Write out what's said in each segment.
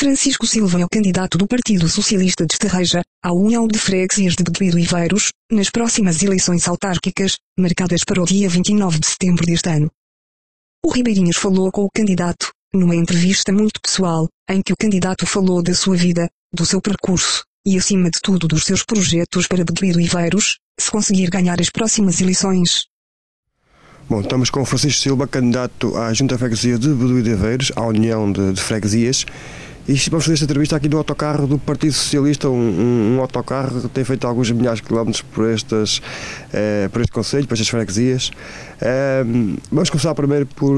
Francisco Silva é o candidato do Partido Socialista de Estarreja à União de Freguesias de Bedoeiro e Veiros, nas próximas eleições autárquicas, marcadas para o dia 29 de setembro deste ano. O Ribeirinhas falou com o candidato, numa entrevista muito pessoal, em que o candidato falou da sua vida, do seu percurso, e acima de tudo dos seus projetos para Bedoeiro e Veiros, se conseguir ganhar as próximas eleições. Bom, estamos com o Francisco Silva, candidato à Junta de Freguesia de Bedoeiro e Veiros, à União de Freguesias. E vamos fazer esta entrevista aqui no autocarro do Partido Socialista, um autocarro que tem feito alguns milhares de quilómetros por este concelho, por estas freguesias. Vamos começar primeiro por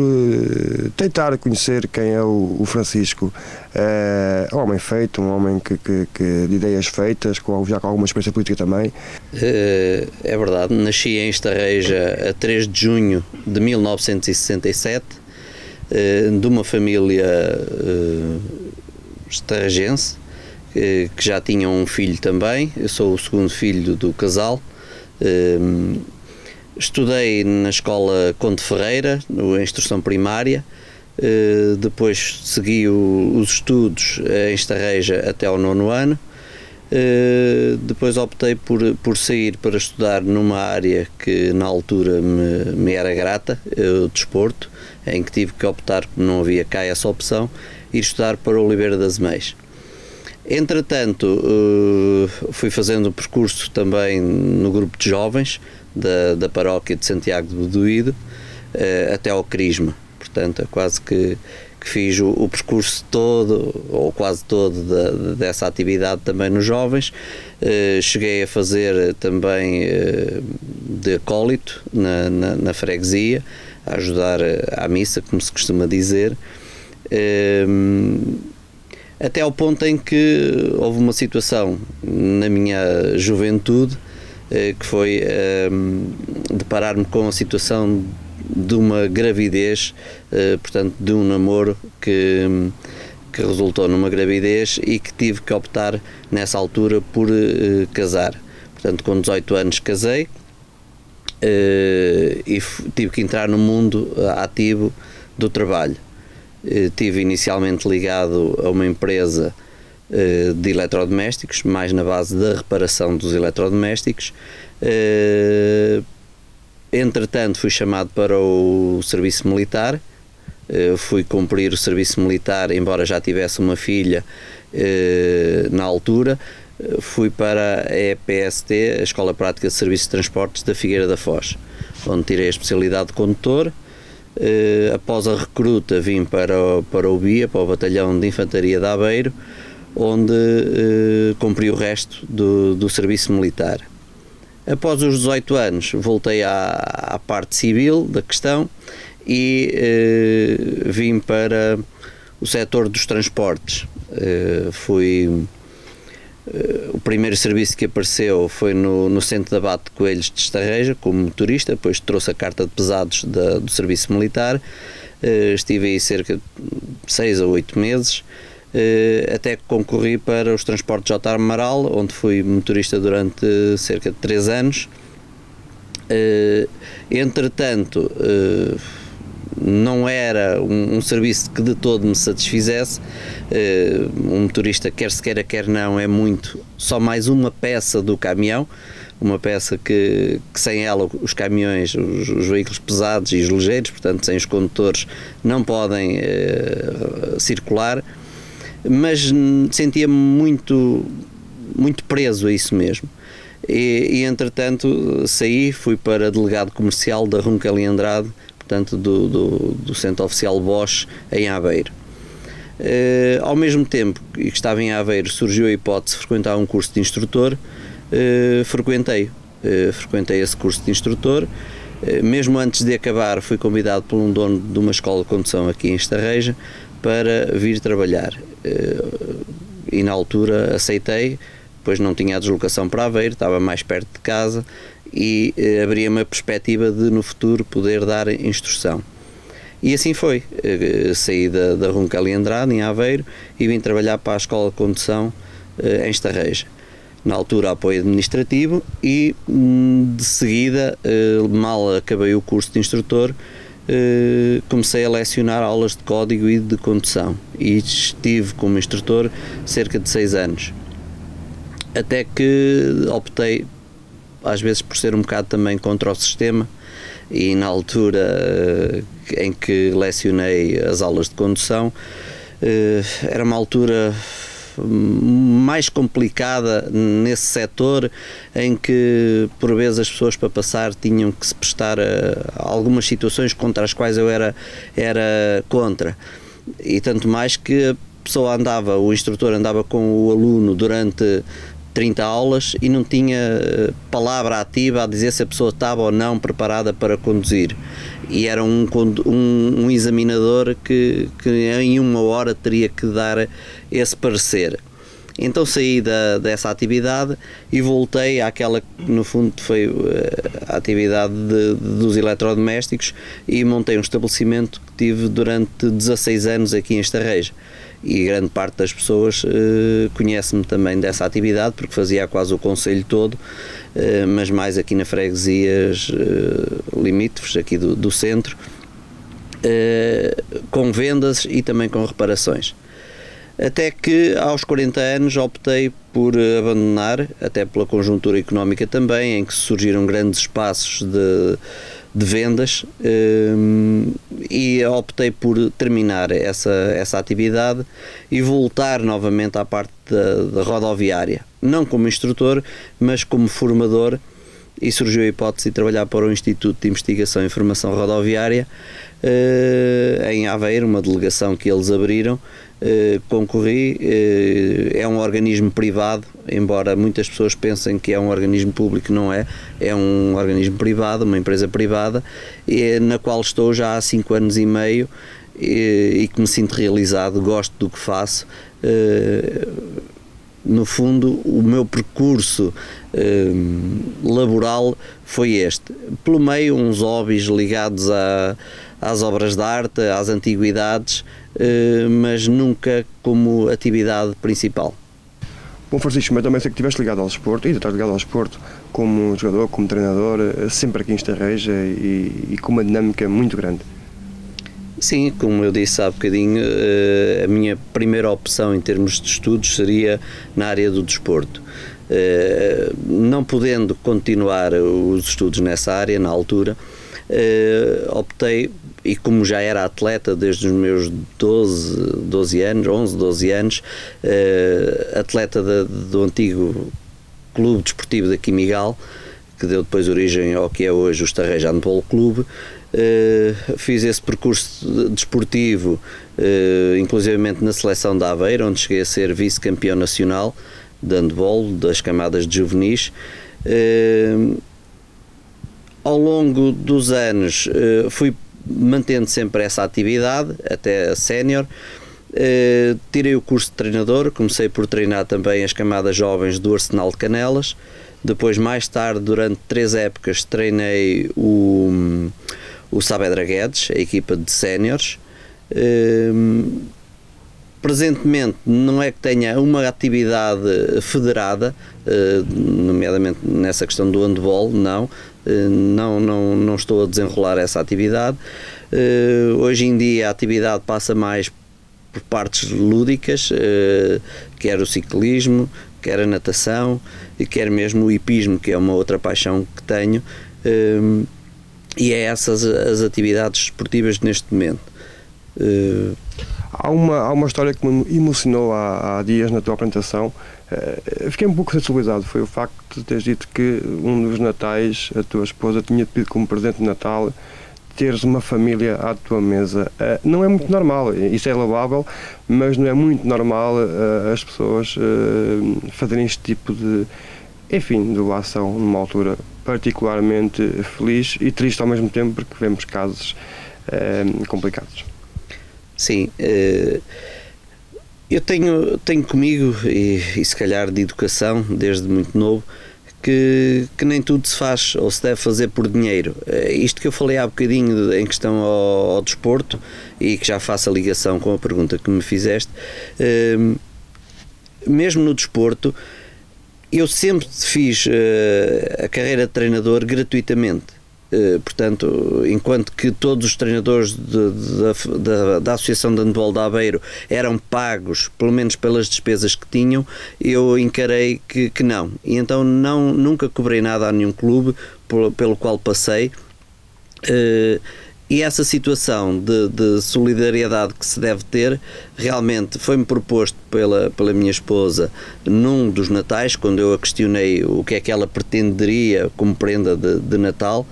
tentar conhecer quem é o Francisco. Um homem feito, um homem de ideias feitas, já com alguma experiência política também. É verdade, nasci em Estarreja a 3 de junho de 1967, de uma família estarrejense, que já tinha um filho também. Eu sou o segundo filho do casal. Estudei na escola Conde Ferreira, em instrução primária, depois segui os estudos em Estarreja até ao 9º ano. Depois optei por sair para estudar numa área que na altura me era grata, o desporto, em que tive que optar, porque não havia cá essa opção, ir estudar para Oliveira das Meias. Entretanto, fui fazendo o percurso também no grupo de jovens da paróquia de Santiago de Bedoeiro até ao Crisma. Portanto, quase que fiz o percurso todo, ou quase todo, dessa atividade também nos jovens. Cheguei a fazer também de acólito na freguesia, a ajudar à missa, como se costuma dizer, até ao ponto em que houve uma situação na minha juventude que foi deparar-me com a situação de uma gravidez, portanto de um namoro que resultou numa gravidez e que tive que optar nessa altura por casar. Portanto, com 18 anos casei e tive que entrar no mundo ativo do trabalho. Estive inicialmente ligado a uma empresa de eletrodomésticos, mais na base da reparação dos eletrodomésticos. Entretanto, fui chamado para o serviço militar. Fui cumprir o serviço militar, embora já tivesse uma filha na altura. Fui para a EPST, a Escola Prática de Serviços de Transportes da Figueira da Foz, onde tirei a especialidade de condutor. Após a recruta vim para o BIA, para o Batalhão de Infantaria de Aveiro, onde cumpri o resto do serviço militar. Após os 18 anos voltei à parte civil da questão e vim para o setor dos transportes. O primeiro serviço que apareceu foi no Centro de Abate de Coelhos de Estarreja, como motorista. Depois trouxe a carta de pesados do serviço militar. Estive aí cerca de 6 a 8 meses, até que concorri para os transportes J. Amaral, onde fui motorista durante cerca de 3 anos. Entretanto, não era um serviço que de todo me satisfizesse. Um motorista, quer se queira, quer não, é só mais uma peça do caminhão, uma peça que sem ela os caminhões, os veículos pesados e os ligeiros, portanto sem os condutores, não podem circular, mas sentia-me muito preso a isso mesmo. E entretanto saí, fui para delegado comercial da Runkel e Andrade, portanto do Centro Oficial Bosch em Aveiro. Ao mesmo tempo que estava em Aveiro, surgiu a hipótese de frequentar um curso de instrutor. Frequentei esse curso de instrutor. Mesmo antes de acabar, fui convidado por um dono de uma escola de condução aqui em Estarreja para vir trabalhar, e na altura aceitei, pois não tinha a deslocação para Aveiro, estava mais perto de casa e abria-me a perspectiva de no futuro poder dar instrução. E assim foi. Saí da Runkel e Andrade, em Aveiro, e vim trabalhar para a Escola de Condução em Estarreja. Na altura, apoio administrativo, e de seguida, mal acabei o curso de instrutor, comecei a lecionar aulas de código e de condução e estive como instrutor cerca de 6 anos, até que optei, às vezes por ser um bocado também contra o sistema, e na altura em que lecionei as aulas de condução, era uma altura mais complicada nesse setor, em que por vezes as pessoas para passar tinham que se prestar a algumas situações contra as quais eu era contra, e tanto mais que a pessoa andava, o instrutor andava com o aluno durante 30 aulas e não tinha palavra ativa a dizer se a pessoa estava ou não preparada para conduzir, e era um examinador que em 1 hora teria que dar esse parecer. Então saí dessa atividade e voltei àquela que no fundo foi a atividade dos eletrodomésticos, e montei um estabelecimento que tive durante 16 anos aqui em Estarreja. E grande parte das pessoas conhece-me também dessa atividade, porque fazia quase o concelho todo, mas mais aqui na freguesias limítrofes aqui do centro, com vendas e também com reparações. Até que aos 40 anos optei por abandonar, até pela conjuntura económica também, em que surgiram grandes espaços de vendas, e optei por terminar essa atividade e voltar novamente à parte da rodoviária, não como instrutor, mas como formador, e surgiu a hipótese de trabalhar para o Instituto de Investigação e Formação Rodoviária em Aveiro, uma delegação que eles abriram. Concorri, é um organismo privado, embora muitas pessoas pensem que é um organismo público, não é um organismo privado, uma empresa privada, na qual estou já há 5 anos e meio, e que me sinto realizado, gosto do que faço. No fundo, o meu percurso laboral foi este. Pelo meio, uns hobbies ligados às obras de arte, às antiguidades, mas nunca como atividade principal. Bom, Francisco, mas também sei que estiveste ligado ao desporto, e ainda estás ligado ao desporto, como jogador, como treinador, sempre aqui em Estarreja, e com uma dinâmica muito grande. Sim, como eu disse há bocadinho, a minha primeira opção em termos de estudos seria na área do desporto. Não podendo continuar os estudos nessa área na altura, optei, e como já era atleta desde os meus 12 anos, atleta do antigo Clube Desportivo da Quimigal, que deu depois origem ao que é hoje o Estarreja Handball Clube. Fiz esse percurso desportivo, inclusivamente na seleção de Aveiro, onde cheguei a ser vice-campeão nacional de handball das camadas de juvenis. Ao longo dos anos fui mantendo sempre essa atividade até a sénior. Tirei o curso de treinador, comecei por treinar também as camadas jovens do Arsenal de Canelas. Depois, mais tarde, durante 3 épocas, treinei o Saavedra Guedes, a equipa de séniores. Presentemente não é que tenha uma atividade federada, nomeadamente nessa questão do handball, não estou a desenrolar essa atividade. Hoje em dia a atividade passa mais por partes lúdicas, quer o ciclismo, quer a natação e quer mesmo o hipismo, que é uma outra paixão que tenho, e é essas as atividades esportivas neste momento. Há uma história que me emocionou há dias na tua apresentação. Fiquei um pouco sensibilizado. Foi o facto de teres dito que um dos natais a tua esposa tinha pedido como presente de Natal teres uma família à tua mesa. Não é muito normal, isso é louvável, mas não é muito normal as pessoas fazerem este tipo de doação numa altura particularmente feliz e triste ao mesmo tempo, porque vemos casos complicados. Sim, eu tenho comigo, e se calhar de educação, desde muito novo, que nem tudo se faz ou se deve fazer por dinheiro. Isto que eu falei há bocadinho em questão ao desporto, e que já faço a ligação com a pergunta que me fizeste, mesmo no desporto, eu sempre fiz a carreira de treinador gratuitamente. Portanto, enquanto que todos os treinadores da Associação de Handball de Aveiro eram pagos, pelo menos pelas despesas que tinham, eu encarei que não. E então nunca cobrei nada a nenhum clube pelo qual passei. E essa situação de solidariedade que se deve ter, realmente foi-me proposto pela minha esposa num dos natais, quando eu a questionei o que é que ela pretenderia como prenda de Natal,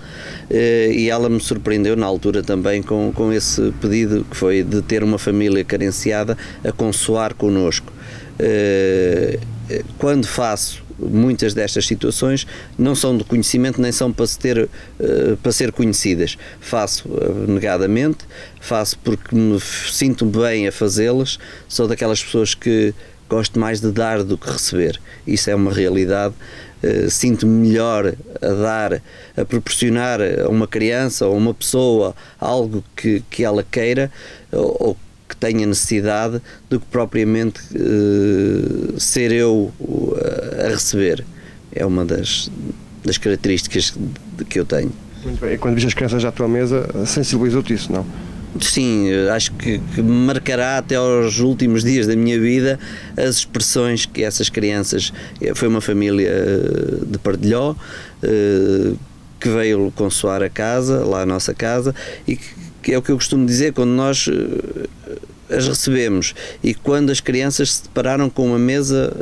e ela me surpreendeu na altura também com esse pedido, que foi de ter uma família carenciada a consoar connosco. Quando faço muitas destas situações, não são de conhecimento nem são para ser conhecidas. Faço negadamente, faço porque me sinto bem a fazê-las. Sou daquelas pessoas que gosto mais de dar do que receber. Isso é uma realidade. Sinto-me melhor a dar, a proporcionar a uma criança ou a uma pessoa algo que ela queira ou que tenha necessidade, do que propriamente ser eu a receber. É uma das características que eu tenho. Muito bem. E quando viste as crianças à tua mesa, sensibilizou-te isso, não? Sim, acho que me marcará até aos últimos dias da minha vida as expressões que essas crianças... Foi uma família de Partilhó que veio consoar a casa, lá a nossa casa, e que é o que eu costumo dizer, quando nós as recebemos e quando as crianças se depararam com uma mesa,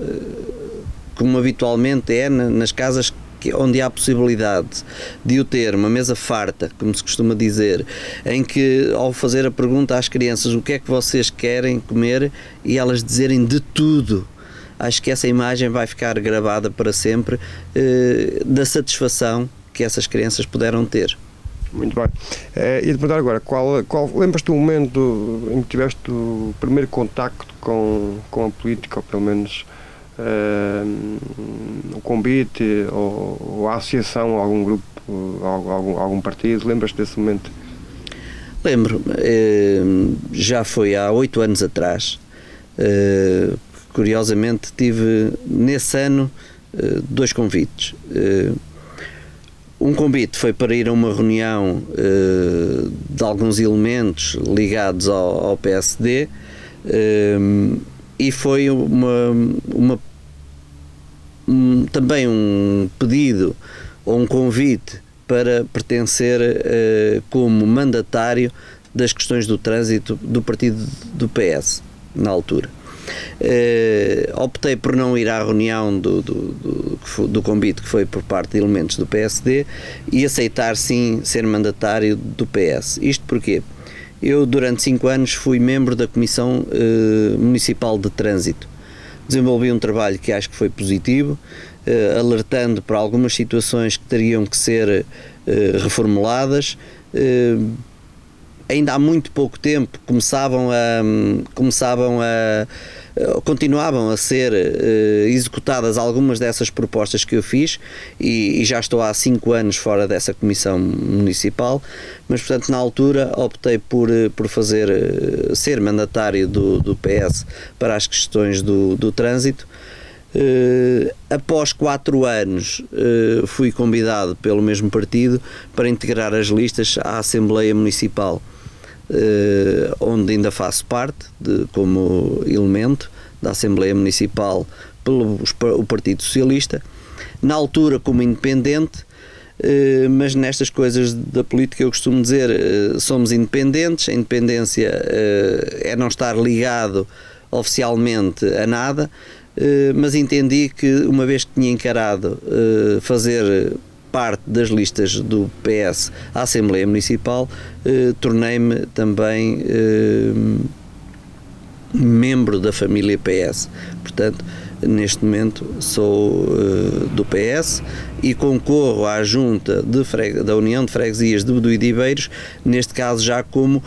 como habitualmente é nas casas onde há a possibilidade de o ter, uma mesa farta, como se costuma dizer, em que, ao fazer a pergunta às crianças o que é que vocês querem comer, e elas dizerem de tudo, acho que essa imagem vai ficar gravada para sempre, da satisfação que essas crianças puderam ter. Muito bem. E de perguntar agora, lembras-te do momento em que tiveste o primeiro contacto com a política, ou pelo menos o convite, ou a associação, ou algum grupo, algum partido? Lembras-te desse momento? Lembro. Já foi há 8 anos atrás. Curiosamente tive nesse ano 2 convites. Um convite foi para ir a uma reunião de alguns elementos ligados ao PSD, e foi também um pedido ou um convite para pertencer como mandatário das questões do trânsito do partido do PS, na altura. Optei por não ir à reunião do convite que foi por parte de elementos do PSD e aceitar sim ser mandatário do PS. Isto porque eu durante 5 anos fui membro da Comissão Municipal de Trânsito. Desenvolvi um trabalho que acho que foi positivo, alertando para algumas situações que teriam que ser reformuladas. Ainda há muito pouco tempo continuavam a ser executadas algumas dessas propostas que eu fiz, e já estou há 5 anos fora dessa comissão municipal, mas portanto na altura optei por ser mandatário do PS para as questões do trânsito. Após 4 anos fui convidado pelo mesmo partido para integrar as listas à Assembleia Municipal, onde ainda faço parte como elemento da Assembleia Municipal pelo Partido Socialista, na altura como independente, mas nestas coisas da política eu costumo dizer, somos independentes. A independência é não estar ligado oficialmente a nada, mas entendi que, uma vez que tinha encarado fazer parte das listas do PS à Assembleia Municipal, tornei-me também membro da família PS. Portanto, neste momento sou do PS e concorro à junta da União de Freguesias de Bedouro e de Ibeiros, neste caso já como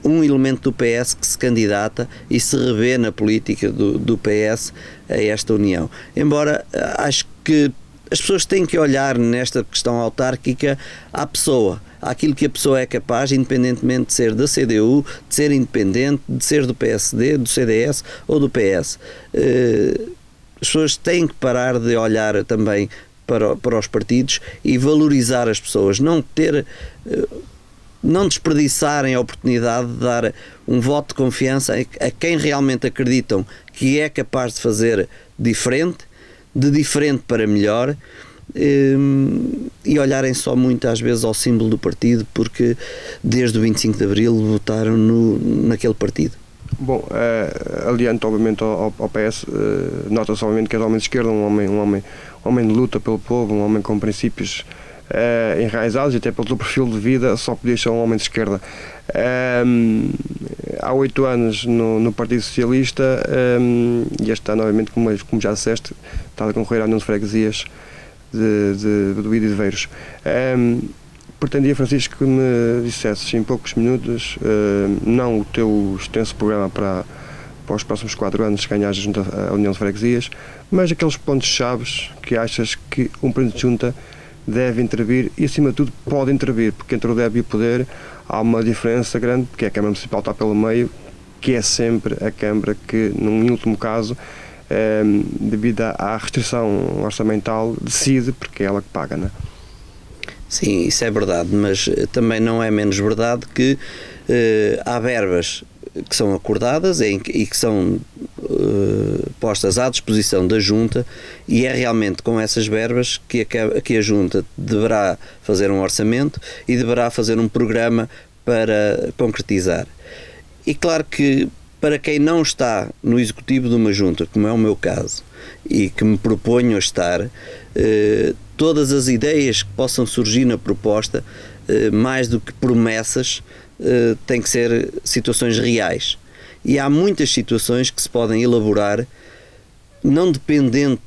um elemento do PS que se candidata e se revê na política do PS a esta união. Embora acho que as pessoas têm que olhar nesta questão autárquica à pessoa, àquilo que a pessoa é capaz, independentemente de ser da CDU, de ser independente, de ser do PSD, do CDS ou do PS. As pessoas têm que parar de olhar também para os partidos e valorizar as pessoas, não desperdiçarem a oportunidade de dar um voto de confiança a quem realmente acreditam que é capaz de fazer diferente, de diferente para melhor, e olharem só muito às vezes ao símbolo do partido, porque desde o 25 de Abril votaram naquele partido. Bom, aliante obviamente ao PS, nota-se obviamente que é um homem de esquerda, um homem de luta pelo povo, um homem com princípios enraizados, e até pelo seu perfil de vida só podia ser um homem de esquerda. Há 8 anos no Partido Socialista, e este ano obviamente, como já disseste, está a concorrer à União de Freguesias de Bedoeiro e de Veiros. Pretendia, Francisco, que me dissesses em poucos minutos, não o teu extenso programa para os próximos 4 anos se ganhares junto à União de Freguesias, mas aqueles pontos-chave que achas que um presidente de junta deve intervir e, acima de tudo, pode intervir, porque entre o deve e o poder há uma diferença grande, porque a Câmara Municipal está pelo meio, que é sempre a Câmara que, num último caso, devido à restrição orçamental, decide, porque é ela que paga, não é? Sim, isso é verdade, mas também não é menos verdade que há verbas que são acordadas e que são postas à disposição da Junta, e é realmente com essas verbas que a Junta deverá fazer um orçamento e deverá fazer um programa para concretizar. E claro que para quem não está no executivo de uma Junta, como é o meu caso, e que me proponho a estar, todas as ideias que possam surgir na proposta, mais do que promessas, têm que ser situações reais. E há muitas situações que se podem elaborar não dependendo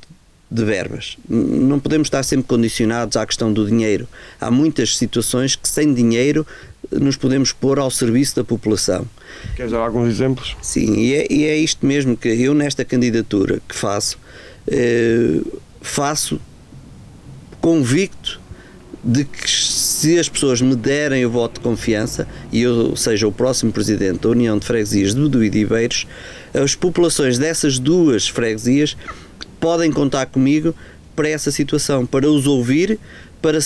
de verbas. Não podemos estar sempre condicionados à questão do dinheiro. Há muitas situações que sem dinheiro nos podemos pôr ao serviço da população. Queres dar alguns exemplos? Sim, e é isto mesmo que eu, nesta candidatura que faço convicto de que, se as pessoas me derem o voto de confiança e eu seja o próximo presidente da União de Freguesias de Bedoeiro e Veiros, as populações dessas duas freguesias podem contar comigo para essa situação, para os ouvir, para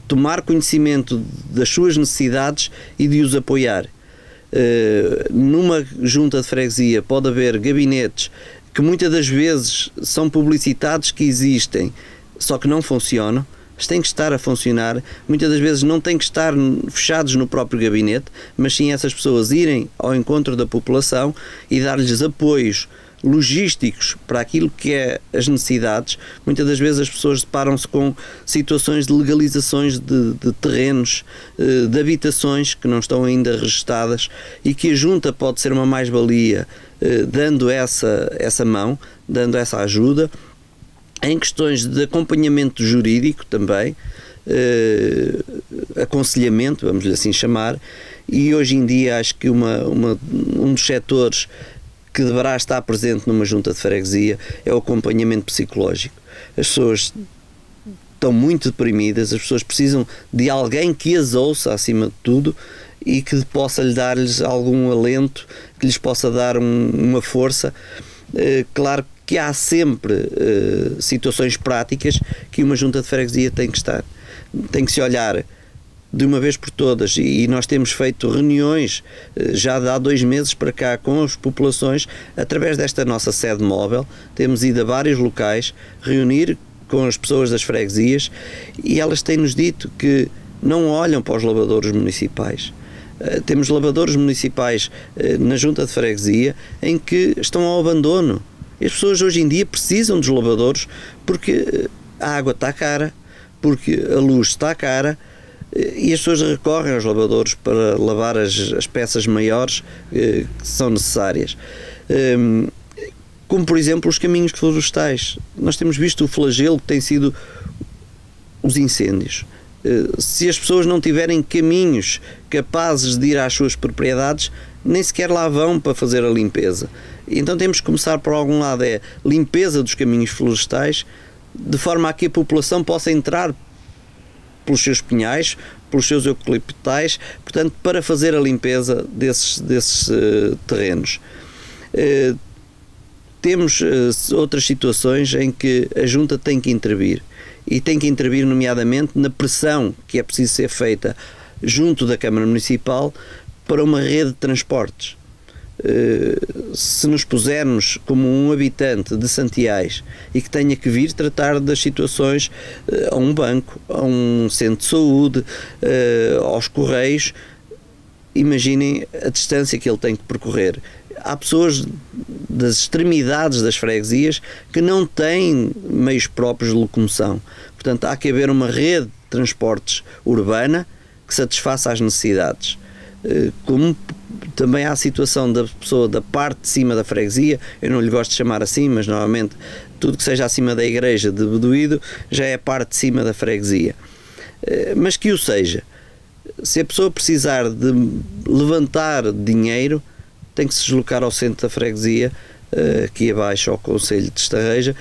tomar conhecimento das suas necessidades e de os apoiar. Numa junta de freguesia pode haver gabinetes que muitas das vezes são publicitados que existem, só que não funcionam. Mas têm que estar a funcionar, muitas das vezes não têm que estar fechados no próprio gabinete, mas sim essas pessoas irem ao encontro da população e dar-lhes apoios logísticos para aquilo que é as necessidades. Muitas das vezes as pessoas deparam-se com situações de legalizações de terrenos, de habitações que não estão ainda registadas, e que a Junta pode ser uma mais-valia, dando essa mão, dando essa ajuda. Em questões de acompanhamento jurídico também, aconselhamento, vamos-lhe assim chamar, e hoje em dia acho que um dos setores que deverá estar presente numa junta de freguesia é o acompanhamento psicológico. As pessoas estão muito deprimidas, as pessoas precisam de alguém que as ouça acima de tudo e que possa dar-lhes algum alento, que lhes possa dar uma força. Claro que há sempre situações práticas que uma junta de freguesia tem que estar. Tem que se olhar de uma vez por todas, e nós temos feito reuniões já há 2 meses para cá com as populações, através desta nossa sede móvel. Temos ido a vários locais reunir com as pessoas das freguesias, e elas têm-nos dito que não olham para os lavadores municipais. Temos lavadores municipais na junta de freguesia em que estão ao abandono. As pessoas hoje em dia precisam dos lavadores porque a água está cara, porque a luz está cara, e as pessoas recorrem aos lavadores para lavar as peças maiores que são necessárias. Como, por exemplo, os caminhos florestais. Nós temos visto o flagelo que tem sido os incêndios. Se as pessoas não tiverem caminhos capazes de ir às suas propriedades, nem sequer lá vão para fazer a limpeza. Então temos que começar por algum lado, é limpeza dos caminhos florestais, de forma a que a população possa entrar pelos seus pinhais, pelos seus eucaliptais, portanto, para fazer a limpeza desses terrenos. Temos outras situações em que a Junta tem que intervir, e tem que intervir nomeadamente na pressão que é preciso ser feita junto da Câmara Municipal para uma rede de transportes. Se nos pusermos como um habitante de Santiais e que tenha que vir tratar das situações a um banco, a um centro de saúde, aos correios, imaginem a distância que ele tem que percorrer. Há pessoas das extremidades das freguesias que não têm meios próprios de locomoção. Portanto, há que haver uma rede de transportes urbana que satisfaça às necessidades. Como também há a situação da pessoa da parte de cima da freguesia, eu não lhe gosto de chamar assim, mas normalmente tudo que seja acima da igreja de Bedoído já é a parte de cima da freguesia. Mas que o seja. Se a pessoa precisar de levantar dinheiro, tem que se deslocar ao centro da freguesia, aqui abaixo ao Conselho de Estarreja.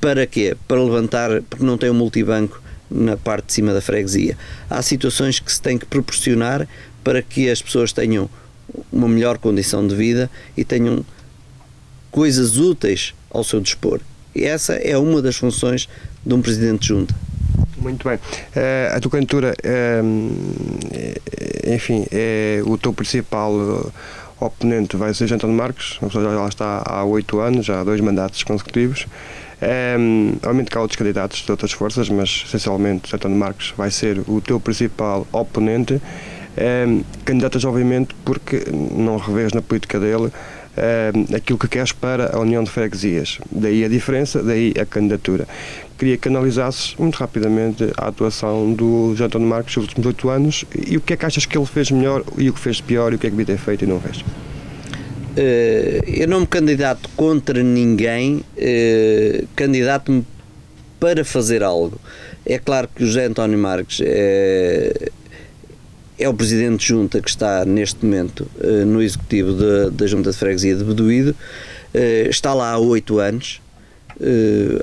Para quê? Para levantar, porque não tem um multibanco na parte de cima da freguesia. Há situações que se tem que proporcionar para que as pessoas tenham uma melhor condição de vida e tenham coisas úteis ao seu dispor. E essa é uma das funções de um Presidente de Junta. Muito bem. A tua candidatura, enfim, é o teu principal oponente vai ser António Marques, já lá está há 8 anos, já há 2 mandatos consecutivos. Obviamente que há outros candidatos de outras forças, mas essencialmente António Marques vai ser o teu principal oponente. Candidatas, obviamente, porque não revês na política dele aquilo que queres para a União de Freguesias. Daí a diferença, daí a candidatura. Queria que analisasses muito rapidamente a atuação do José António Marques nos últimos 8 anos e o que é que achas que ele fez melhor e o que fez pior e o que é que devia ter feito e não fez. Eu não me candidato contra ninguém, candidato-me para fazer algo. É claro que o José António Marques é o Presidente de Junta que está neste momento no Executivo da Junta de Freguesia de Bedoído, está lá há 8 anos,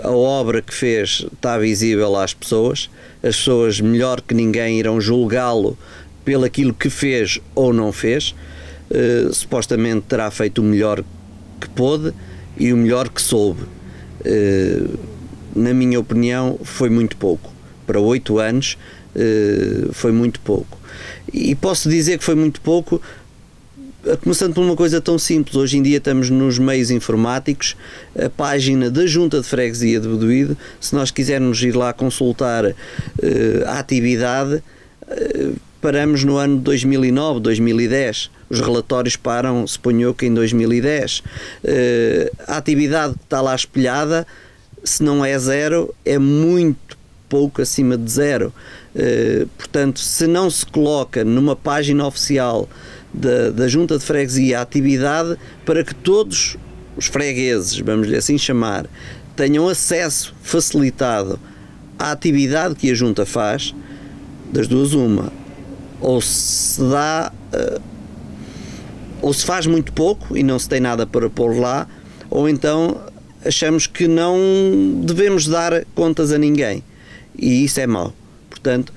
a obra que fez está visível às pessoas, as pessoas melhor que ninguém irão julgá-lo pelo aquilo que fez ou não fez. Supostamente terá feito o melhor que pôde e o melhor que soube. Na minha opinião, foi muito pouco. Para 8 anos, foi muito pouco. E posso dizer que foi muito pouco, começando por uma coisa tão simples. Hoje em dia estamos nos meios informáticos, a página da Junta de Freguesia de Bedoído, se nós quisermos ir lá consultar a atividade, paramos no ano de 2009, 2010. Os relatórios param, suponho que em 2010. A atividade que está lá espelhada, se não é 0, é muito pouco acima de 0. Portanto, se não se coloca numa página oficial da Junta de Freguesia a atividade para que todos os fregueses, vamos-lhe assim chamar, tenham acesso facilitado à atividade que a Junta faz, das duas uma, ou se dá, ou se faz muito pouco e não se tem nada para pôr lá, ou então achamos que não devemos dar contas a ninguém, e isso é mau. Portanto,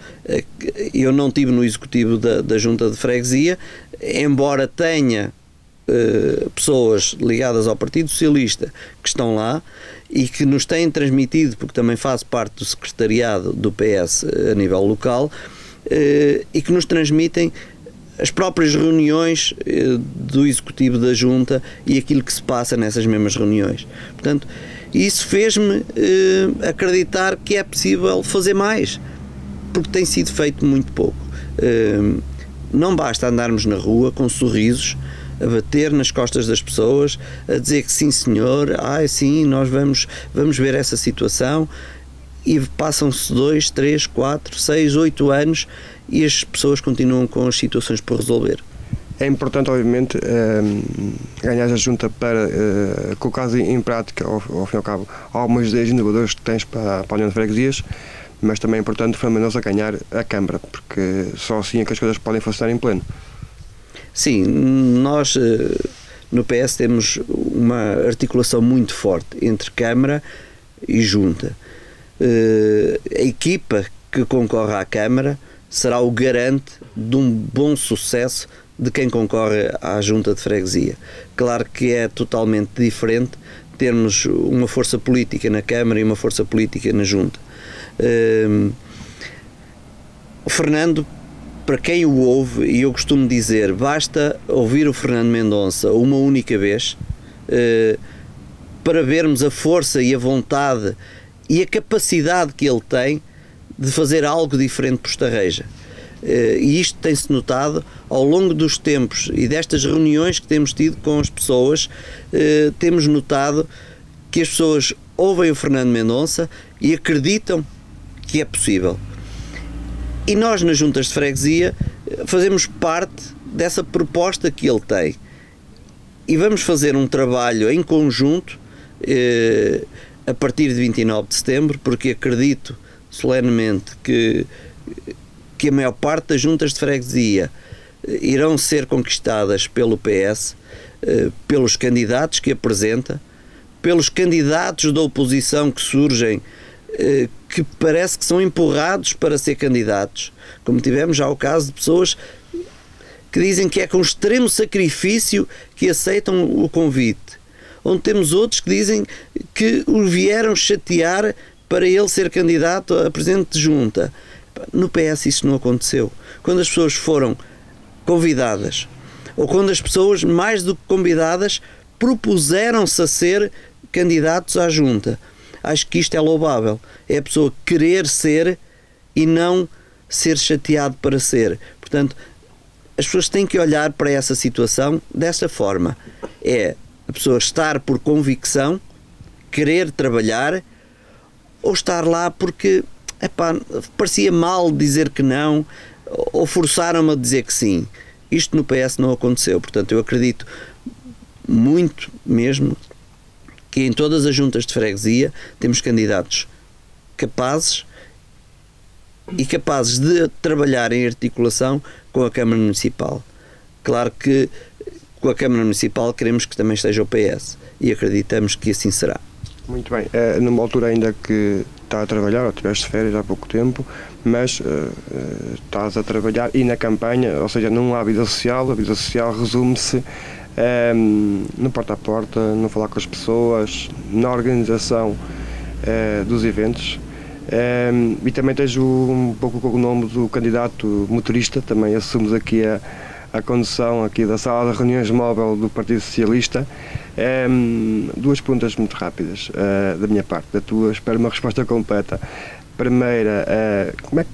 eu não estive no Executivo da Junta de Freguesia, embora tenha pessoas ligadas ao Partido Socialista que estão lá e que nos têm transmitido, porque também faço parte do secretariado do PS a nível local, e que nos transmitem as próprias reuniões do Executivo da Junta e aquilo que se passa nessas mesmas reuniões. Portanto, isso fez-me acreditar que é possível fazer mais, porque tem sido feito muito pouco. Não basta andarmos na rua com sorrisos, a bater nas costas das pessoas, a dizer que sim senhor, sim, nós vamos ver essa situação, e passam-se 2, 3, 4, 6, 8 anos e as pessoas continuam com as situações por resolver. É importante, obviamente, ganhar a Junta para colocar em prática, ao fim e ao cabo, algumas ideias inovadoras que tens para a União de Freguesias, mas também é importante, fundamentalmente, ganhar a Câmara, porque só assim é que as coisas podem funcionar em pleno. Sim, nós no PS temos uma articulação muito forte entre Câmara e Junta. A equipa que concorre à Câmara será o garante de um bom sucesso de quem concorre à Junta de Freguesia. Claro que é totalmente diferente termos uma força política na Câmara e uma força política na Junta. O Fernando, para quem o ouve, e eu costumo dizer, basta ouvir o Fernando Mendonça uma única vez para vermos a força e a vontade e a capacidade que ele tem de fazer algo diferente por Estarreja. E isto tem-se notado ao longo dos tempos e destas reuniões que temos tido com as pessoas. Temos notado que as pessoas ouvem o Fernando Mendonça e acreditam que é possível. E nós, nas juntas de freguesia, fazemos parte dessa proposta que ele tem. E vamos fazer um trabalho em conjunto a partir de 29 de setembro, porque acredito solenemente que a maior parte das juntas de freguesia irão ser conquistadas pelo PS, pelos candidatos que apresenta, pelos candidatos da oposição que surgem, que parece que são empurrados para ser candidatos, como tivemos já o caso de pessoas que dizem que é com extremo sacrifício que aceitam o convite, onde temos outros que dizem que o vieram chatear para ele ser candidato a presidente de junta. No PS isso não aconteceu. Quando as pessoas foram convidadas, ou quando as pessoas, mais do que convidadas, propuseram-se a ser candidatos à junta, acho que isto é louvável. É a pessoa querer ser e não ser chateado para ser. Portanto, as pessoas têm que olhar para essa situação desta forma. É a pessoa estar por convicção, querer trabalhar, ou estar lá porque parecia mal dizer que não, ou forçaram-me a dizer que sim. Isto no PS não aconteceu. Portanto, eu acredito muito mesmo que em todas as juntas de freguesia temos candidatos capazes e capazes de trabalhar em articulação com a Câmara Municipal. Claro que com a Câmara Municipal queremos que também esteja o PS e acreditamos que assim será. Muito bem. Numa altura ainda que está a trabalhar, ou tiveste férias há pouco tempo, mas estás a trabalhar e na campanha, ou seja, não há vida social. A vida social resume-se no porta a porta, no falar com as pessoas, na organização dos eventos, e também tens um pouco com o nome do candidato motorista. Também assumes aqui a condução aqui da sala de reuniões móvel do Partido Socialista. Duas perguntas muito rápidas da minha parte, da tua, espero uma resposta completa. Primeira, como é que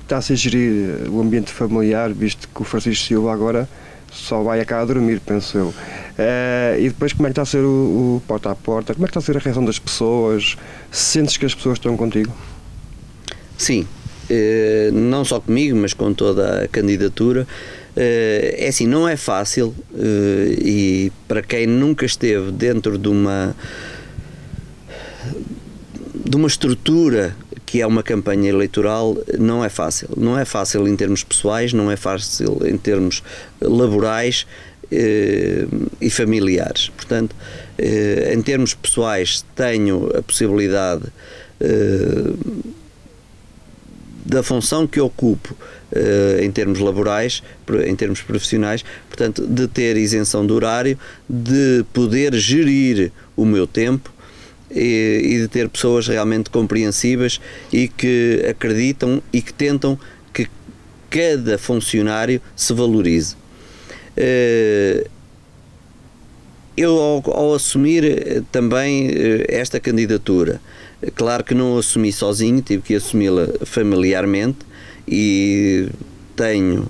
está a se gerir o ambiente familiar, visto que o Francisco Silva agora só vai a casa dormir, penso eu. E depois, como é que está a ser o porta a porta? Como é que está a ser a reação das pessoas? Sentes que as pessoas estão contigo? Sim, não só comigo, mas com toda a candidatura. É assim, não é fácil, e para quem nunca esteve dentro de uma estrutura que é uma campanha eleitoral, não é fácil. Não é fácil em termos pessoais, não é fácil em termos laborais e familiares. Portanto, em termos pessoais, tenho a possibilidade da função que ocupo em termos laborais, em termos profissionais, portanto, de ter isenção de horário, de poder gerir o meu tempo e de ter pessoas realmente compreensivas e que acreditam e que tentam que cada funcionário se valorize. Eu, ao assumir também esta candidatura, claro que não assumi sozinho, tive que assumi-la familiarmente, e tenho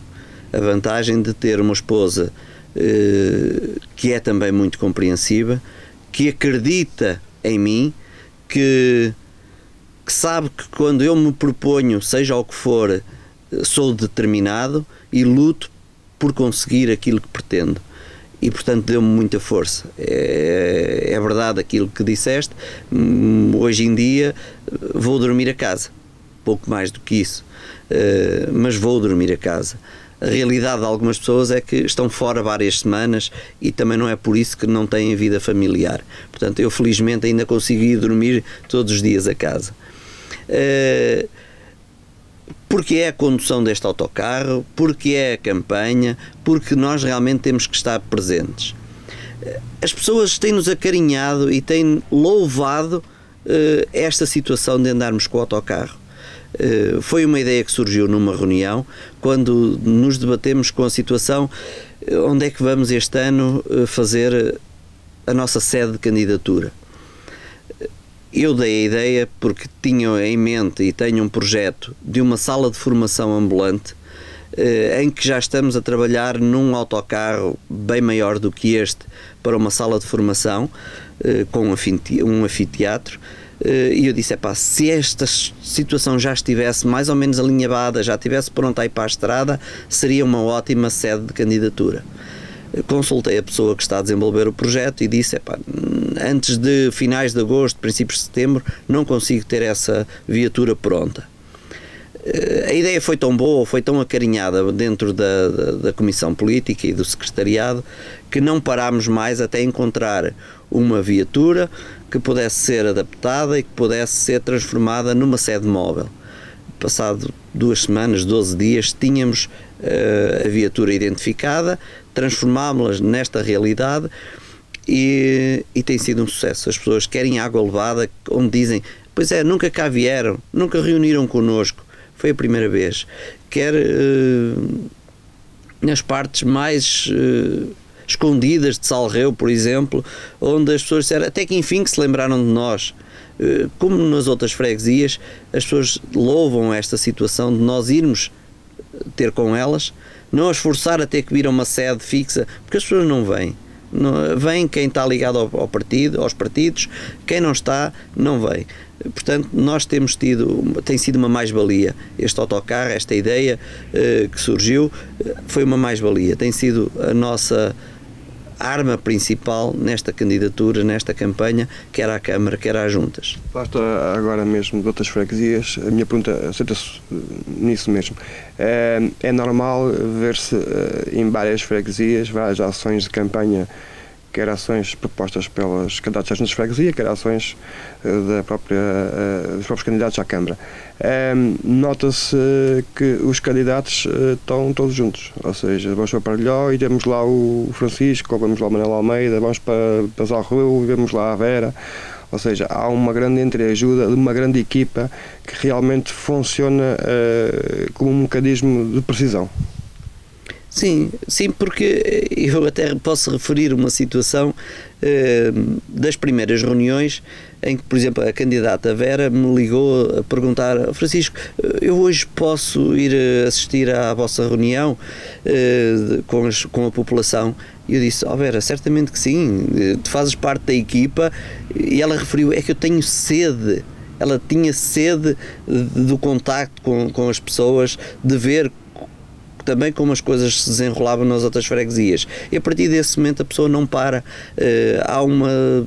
a vantagem de ter uma esposa que é também muito compreensiva, que acredita em mim, que sabe que quando eu me proponho, seja o que for, sou determinado e luto por conseguir aquilo que pretendo. E, portanto, deu-me muita força. É verdade aquilo que disseste. Hoje em dia vou dormir a casa, pouco mais do que isso, mas vou dormir a casa. A realidade de algumas pessoas é que estão fora várias semanas e também não é por isso que não têm vida familiar. Portanto, eu felizmente ainda consigo ir dormir todos os dias a casa. Porque é a condução deste autocarro, porque é a campanha, porque nós realmente temos que estar presentes. As pessoas têm-nos acarinhado e têm louvado esta situação de andarmos com o autocarro. Foi uma ideia que surgiu numa reunião, quando nos debatemos com a situação, onde é que vamos este ano fazer a nossa sede de candidatura. Eu dei a ideia porque tinha em mente e tenho um projeto de uma sala de formação ambulante, em que já estamos a trabalhar num autocarro bem maior do que este para uma sala de formação, com um anfiteatro. E eu disse, se esta situação já estivesse mais ou menos alinhavada, já estivesse pronta a ir para a estrada, seria uma ótima sede de candidatura. Consultei a pessoa que está a desenvolver o projeto e disse, antes de finais de agosto, princípios de setembro, não consigo ter essa viatura pronta. A ideia foi tão boa, foi tão acarinhada dentro da Comissão Política e do Secretariado, que não parámos mais até encontrar uma viatura que pudesse ser adaptada e que pudesse ser transformada numa sede móvel. Passado 2 semanas, 12 dias, tínhamos a viatura identificada, transformámos-la nesta realidade e tem sido um sucesso. As pessoas querem água levada, onde dizem, pois é, nunca cá vieram, nunca reuniram connosco. Foi a primeira vez. Quer nas partes mais escondidas de Salreu, por exemplo, onde as pessoas disseram, até que enfim que se lembraram de nós. Como nas outras freguesias, as pessoas louvam esta situação de nós irmos ter com elas, não as forçar a ter que vir a uma sede fixa, porque as pessoas não vêm. Vem quem está ligado ao partido, aos partidos, quem não está, não vem. Portanto, nós tem sido uma mais-valia. Este autocarro, esta ideia que surgiu, foi uma mais-valia. Tem sido a nossa arma principal nesta candidatura, nesta campanha, quer à Câmara, quer às juntas. Basta agora mesmo de outras freguesias, a minha pergunta senta-se nisso mesmo. É normal ver-se em várias freguesias, várias ações de campanha, quer ações propostas pelos candidatos às juntas de freguesia, quer ações dos próprios candidatos à Câmara. Nota-se que os candidatos estão todos juntos, ou seja, vamos para Parelhó e temos lá o Francisco, ou vamos lá o Manuel Almeida, vamos para Salreu e vemos lá a Vera, ou seja, há uma grande entreajuda de uma grande equipa que realmente funciona como um mecanismo de precisão. Sim, porque eu até posso referir uma situação das primeiras reuniões em que, por exemplo, a candidata Vera me ligou a perguntar, Francisco, eu hoje posso ir assistir à vossa reunião com a população? E eu disse, Vera, certamente que sim, tu fazes parte da equipa. E ela referiu, é que eu tenho sede. Ela tinha sede do contacto com as pessoas, de ver também como as coisas se desenrolavam nas outras freguesias. E a partir desse momento a pessoa não para. Há uma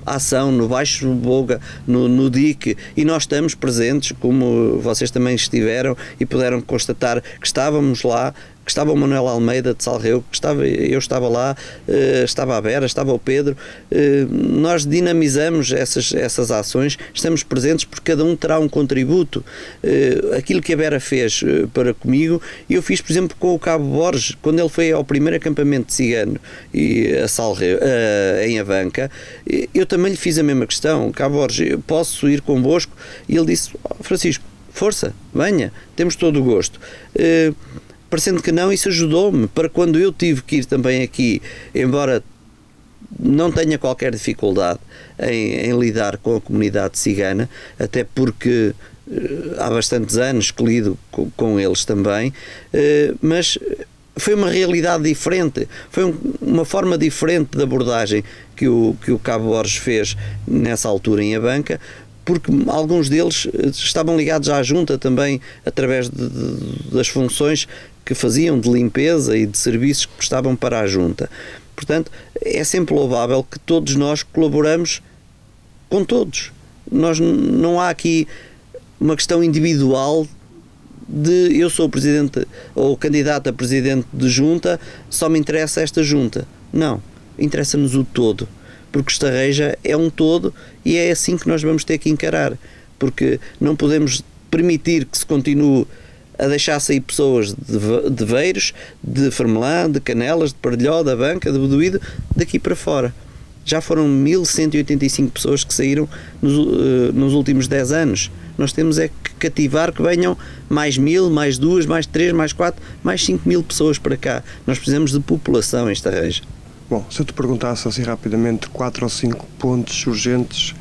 ação no Baixo Boga, no Dique, e nós estamos presentes, como vocês também estiveram e puderam constatar que estávamos lá, que estava o Manuel Almeida de Salreu, eu estava lá, estava a Vera, estava o Pedro. Nós dinamizamos essas ações, estamos presentes porque cada um terá um contributo. Aquilo que a Vera fez para comigo, eu fiz, por exemplo, com o Cabo Borges, quando ele foi ao primeiro acampamento de cigano a Salreu, em Avanca, eu também lhe fiz a mesma questão. Cabo Borges, eu posso ir convosco? E ele disse, Francisco, força, venha, temos todo o gosto. Parecendo que não, isso ajudou-me para quando eu tive que ir também aqui, embora não tenha qualquer dificuldade em lidar com a comunidade cigana, até porque há bastantes anos que lido com eles também, mas foi uma realidade diferente, foi uma forma diferente de abordagem que o Cabo Borges fez nessa altura em Abanca, porque alguns deles estavam ligados à junta também através das funções que faziam de limpeza e de serviços que prestavam para a junta. Portanto, é sempre louvável que todos nós colaboramos com todos. Não há aqui uma questão individual de eu sou presidente ou candidato a presidente de junta, só me interessa esta junta. Não, interessa-nos o todo, porque Estarreja é um todo e é assim que nós vamos ter que encarar, porque não podemos permitir que se continue a deixar sair pessoas de Veiros, de Fermelã, de Canelas, de Parelhó, da Banca, de Bodoído, daqui para fora. Já foram 1185 pessoas que saíram nos últimos 10 anos. Nós temos é que cativar que venham mais 1000, mais 2, mais 3, mais 4, mais 5000 pessoas para cá. Nós precisamos de população em Estarreja. Bom, se eu te perguntasse assim rapidamente 4 ou 5 pontos urgentes,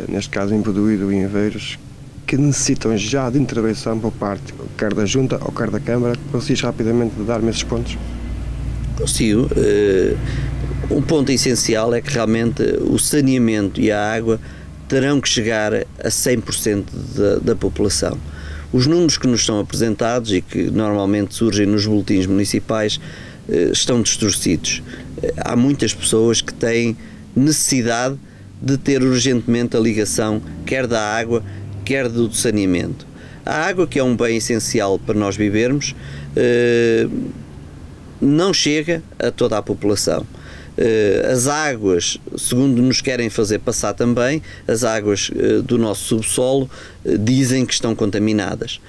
neste caso em Boduído e em Aveiros, que necessitam já de intervenção por parte, quer da Junta ou quer da Câmara, consegues rapidamente dar-me esses pontos? Consigo. Um ponto essencial é que realmente o saneamento e a água terão que chegar a 100% da população. Os números que nos são apresentados e que normalmente surgem nos boletins municipais estão distorcidos. Há muitas pessoas que têm necessidade de ter urgentemente a ligação, quer da água, quer do saneamento. A água, que é um bem essencial para nós vivermos, não chega a toda a população. As águas, segundo nos querem fazer passar também, as águas do nosso subsolo dizem que estão contaminadas.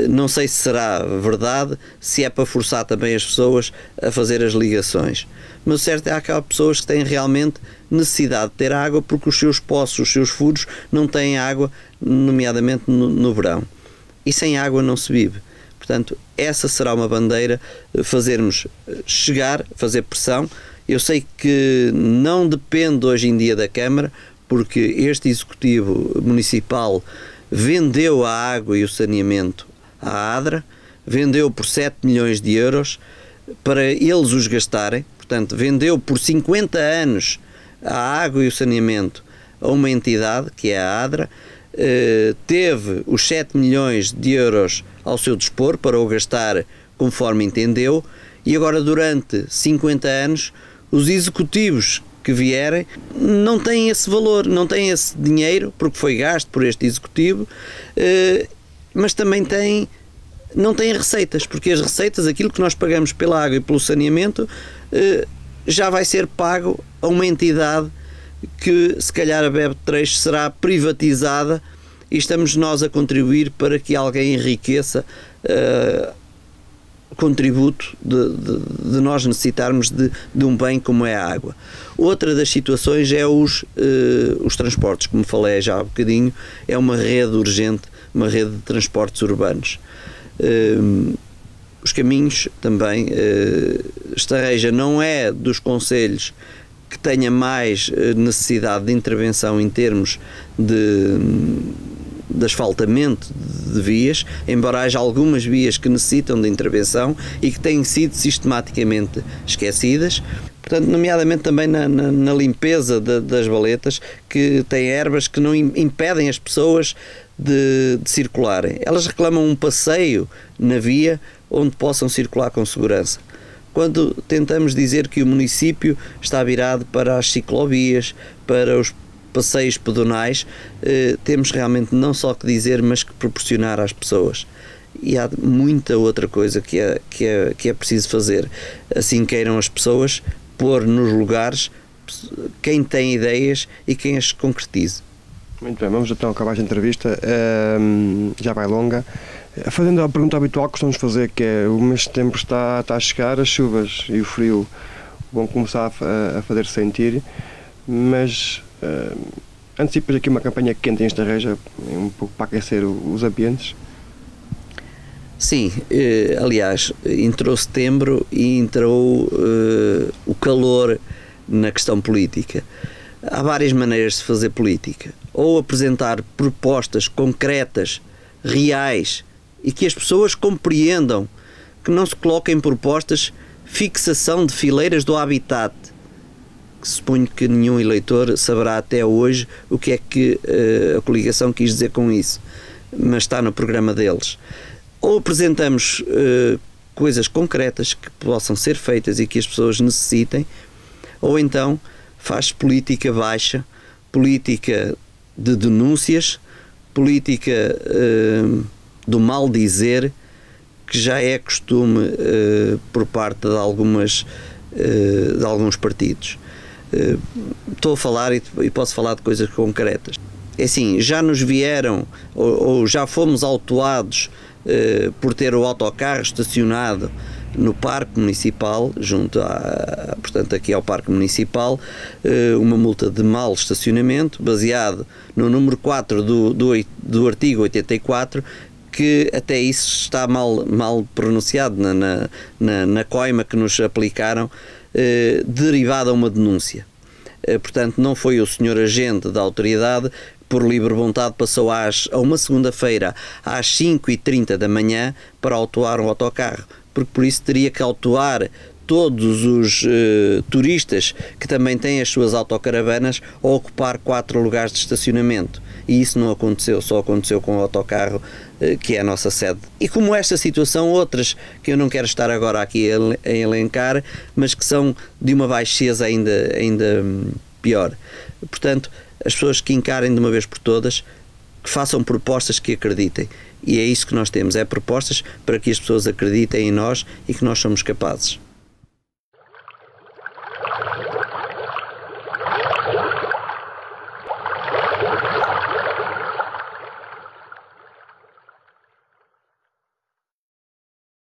Não sei se será verdade, se é para forçar também as pessoas a fazer as ligações. Mas o certo é que há pessoas que têm realmente necessidade de ter água porque os seus poços, os seus furos não têm água, nomeadamente no verão. E sem água não se vive. Portanto, essa será uma bandeira, fazermos chegar, fazer pressão. Eu sei que não depende hoje em dia da Câmara, porque este Executivo Municipal vendeu a água e o saneamento à ADRA, vendeu por 7 milhões de euros para eles os gastarem, portanto vendeu por 50 anos a água e o saneamento a uma entidade, que é a ADRA, teve os 7 milhões de euros ao seu dispor para o gastar conforme entendeu, e agora durante 50 anos os executivos que vierem não têm esse valor, não têm esse dinheiro, porque foi gasto por este executivo, mas também não têm receitas, porque as receitas, aquilo que nós pagamos pela água e pelo saneamento, já vai ser pago a uma entidade que, se calhar, a BEB3 será privatizada, e estamos nós a contribuir para que alguém enriqueça contributo de nós necessitarmos de um bem como é a água. Outra das situações é os transportes, como falei já há bocadinho, é uma rede urgente, uma rede de transportes urbanos. Os caminhos também, Estarreja não é dos concelhos que tenha mais necessidade de intervenção em termos de asfaltamento de vias, embora haja algumas vias que necessitam de intervenção e que têm sido sistematicamente esquecidas, portanto, nomeadamente também na limpeza das valetas, que têm ervas que não impedem as pessoas de circularem. Elas reclamam um passeio na via onde possam circular com segurança. Quando tentamos dizer que o município está virado para as ciclovias, para os passeios pedonais, temos realmente não só que dizer, mas que proporcionar às pessoas. E há muita outra coisa que é preciso fazer. Assim queiram as pessoas pôr nos lugares quem tem ideias e quem as concretize. Muito bem, vamos então acabar esta entrevista, já vai longa. Fazendo a pergunta habitual que costumamos fazer, que é: o mês de setembro está a chegar, as chuvas e o frio vão começar a fazer-se sentir, mas antecipas aqui uma campanha quente em Estarreja, um pouco para aquecer os ambientes? Sim, aliás, entrou setembro e entrou o calor na questão política. Há várias maneiras de fazer política. Ou apresentar propostas concretas, reais, e que as pessoas compreendam, que não se coloquem propostas fixação de fileiras do habitat, que suponho que nenhum eleitor saberá até hoje o que é que a coligação quis dizer com isso, mas está no programa deles. Ou apresentamos coisas concretas que possam ser feitas e que as pessoas necessitem, ou então faz política baixa, política de denúncias, política do mal dizer, que já é costume por parte de alguns partidos. Estou a falar e posso falar de coisas concretas. É assim, já nos vieram ou já fomos autuados por ter o autocarro estacionado no Parque Municipal, portanto aqui ao Parque Municipal, uma multa de mau estacionamento, baseado no número 4 do artigo 84, que até isso está mal pronunciado na coima que nos aplicaram, derivada a uma denúncia. Portanto, não foi o senhor agente da autoridade que, por livre vontade, passou a uma segunda-feira às 5h30 da manhã para autuar um autocarro, porque por isso teria que autuar todos os turistas que também têm as suas autocaravanas a ocupar 4 lugares de estacionamento. E isso não aconteceu, só aconteceu com o autocarro que é a nossa sede. E como esta situação, outras que eu não quero estar agora aqui a elencar, mas que são de uma baixeza ainda pior. Portanto, as pessoas que encarem de uma vez por todas, que façam propostas que acreditem. E é isso que nós temos, é propostas para que as pessoas acreditem em nós e que nós somos capazes.